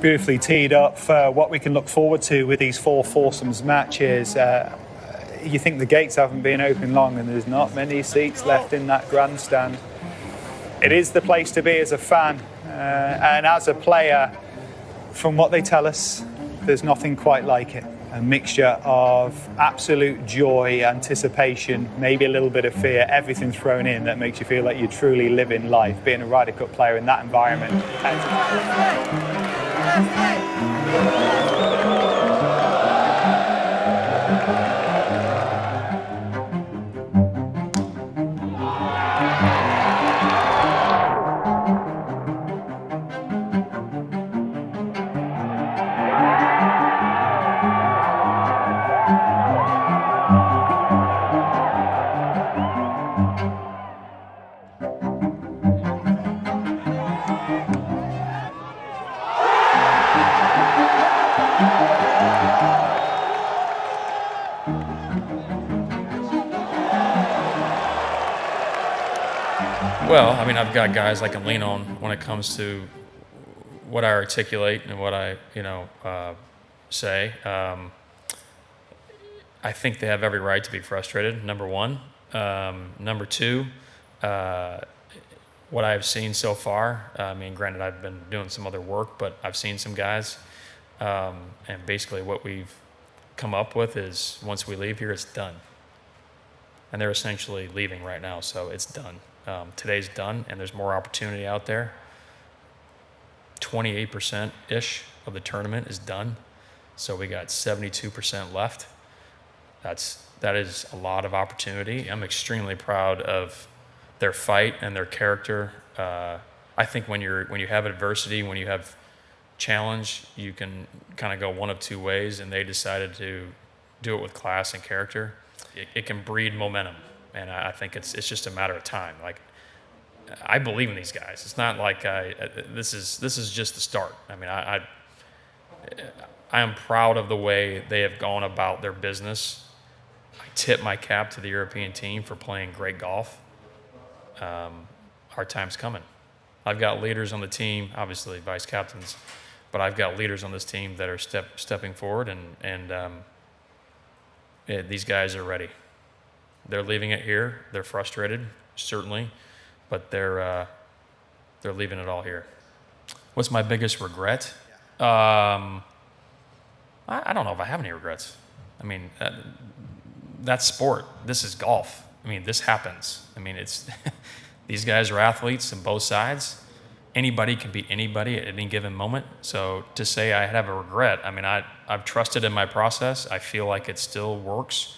beautifully teed up for what we can look forward to with these 4 foursomes matches. You think the gates haven't been open long, and there's not many seats left in that grandstand. It is the place to be as a fan, and as a player, from what they tell us, there's nothing quite like it. A mixture of absolute joy, anticipation, maybe a little bit of fear, everything thrown in that makes you feel like you're truly living life, being a Ryder Cup player in that environment. Well, I mean, I've got guys I can lean on when it comes to what I articulate and what I, say. I think they have every right to be frustrated, number one. Number two, what I've seen so far, I mean, granted, I've been doing some other work, but I've seen some guys, and basically what we've come up with is once we leave here, it's done. And they're essentially leaving right now, so it's done. Today's done, and there's more opportunity out there. 28%-ish of the tournament is done, so we got 72% left. That is a lot of opportunity. I'm extremely proud of their fight and their character. I think when you have adversity, when you have challenge, you can kind of go one of two ways, and they decided to do it with class and character. It can breed momentum. And I think it's just a matter of time. Like, I believe in these guys. It's not like this is just the start. I mean, I am proud of the way they have gone about their business. I tip my cap to the European team for playing great golf. Our time's coming. I've got leaders on the team, obviously vice captains, but I've got leaders on this team that are stepping forward, and these guys are ready. They're leaving it here. They're frustrated, certainly, but they're leaving it all here. What's my biggest regret? I don't know if I have any regrets. I mean, that's sport. This is golf. I mean, this happens. I mean, it's these guys are athletes on both sides. Anybody can beat anybody at any given moment. So to say I have a regret, I mean, I've trusted in my process. I feel like it still works.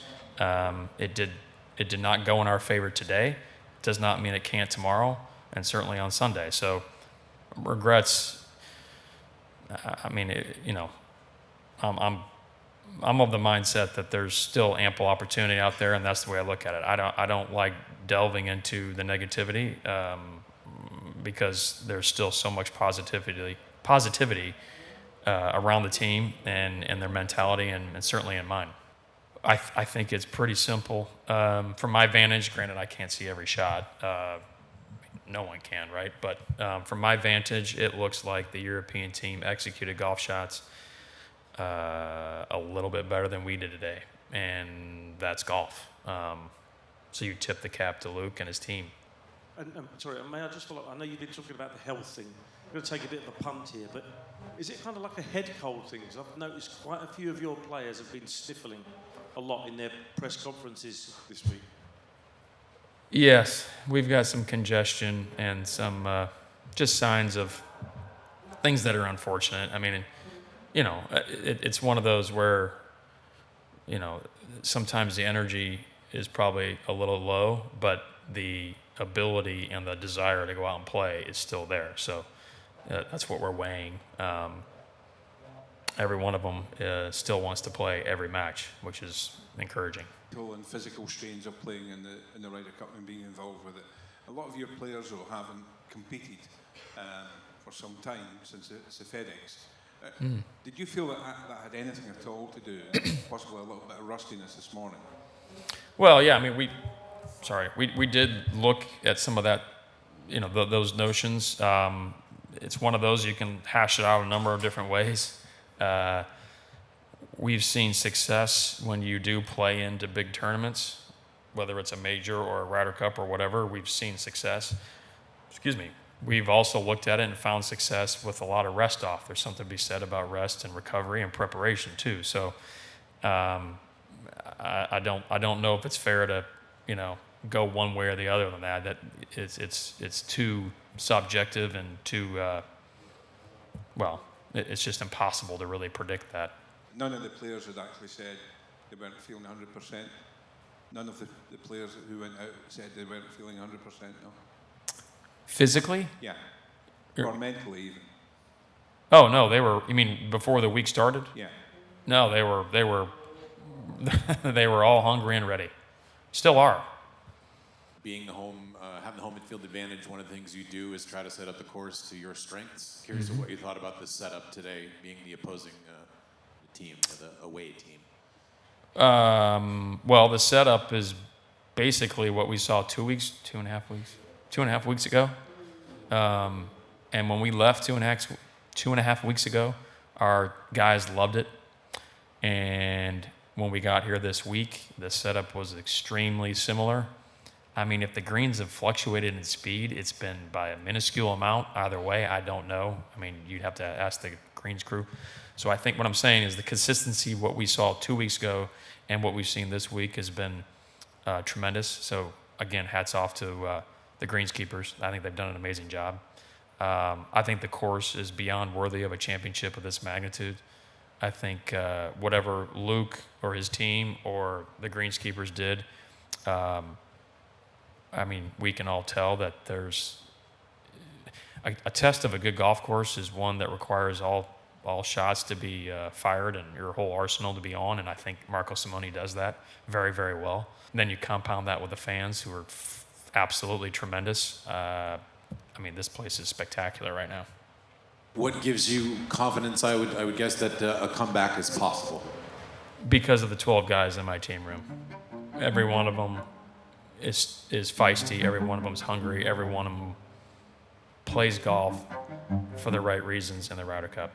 It did not go in our favor today. Does not mean it can't tomorrow, and certainly on Sunday. So regrets, I mean, I'm of the mindset that there's still ample opportunity out there, and that's the way I look at it. I don't like delving into the negativity because there's still so much positivity around the team and their mentality, and certainly in mine. I think it's pretty simple. From my vantage, granted, I can't see every shot. No one can, right? But from my vantage, it looks like the European team executed golf shots a little bit better than we did today, and that's golf. So you tip the cap to Luke and his team. And sorry, may I just follow up? I know you've been talking about the health thing. I'm going to take a bit of a punt here, but is it kind of like a head cold thing? Because I've noticed quite a few of your players have been sniffling a lot in their press conferences this week. Yes, we've got some congestion and some just signs of things that are unfortunate. I mean, it's one of those where, sometimes the energy is probably a little low, but the ability and the desire to go out and play is still there. So that's what we're weighing. Every one of them still wants to play every match, which is encouraging. And physical strains of playing in the Ryder Cup and being involved with it. A lot of your players, though, haven't competed for some time since the FedEx. Did you feel that had anything at all to do, possibly a little bit of rustiness this morning? Well, yeah, I mean, we did look at some of that, those notions. it's one of those you can hash it out a number of different ways. We've seen success when you do play into big tournaments, whether it's a major or a Ryder Cup or whatever. We've seen success. Excuse me. We've also looked at it and found success with a lot of rest off. There's something to be said about rest and recovery and preparation too. So I don't know if it's fair to, go one way or the other than that. That it's too subjective and too it's just impossible to really predict that. None of the players had actually said they weren't feeling 100%. None of the players who went out said they weren't feeling 100%. No. Physically? Yeah. Or mentally even. Oh no, they were. You mean before the week started? Yeah. No, they were they were all hungry and ready. Still are. Being having the home field advantage, one of the things you do is try to set up the course to your strengths. Curious of what you thought about this setup today, being the opposing team, the away team. Well, the setup is basically what we saw 2 and a half weeks ago. And when we left 2.5 weeks ago, our guys loved it. And when we got here this week, the setup was extremely similar. I mean, if the greens have fluctuated in speed, it's been by a minuscule amount. Either way, I don't know. I mean, you'd have to ask the greens crew. So I think what I'm saying is the consistency, what we saw 2 weeks ago and what we've seen this week has been tremendous. So again, hats off to the greenskeepers. I think they've done an amazing job. I think the course is beyond worthy of a championship of this magnitude. I think whatever Luke or his team or the greenskeepers did, I mean, we can all tell that there's a test of a good golf course is one that requires all shots to be fired and your whole arsenal to be on, and I think Marco Simone does that very, very well. And then you compound that with the fans who are absolutely tremendous. I mean, this place is spectacular right now. What gives you confidence, I would guess, that a comeback is possible? Because of the 12 guys in my team room. Every one of them is feisty. Every one of them is hungry. Every one of them plays golf for the right reasons in the Ryder Cup.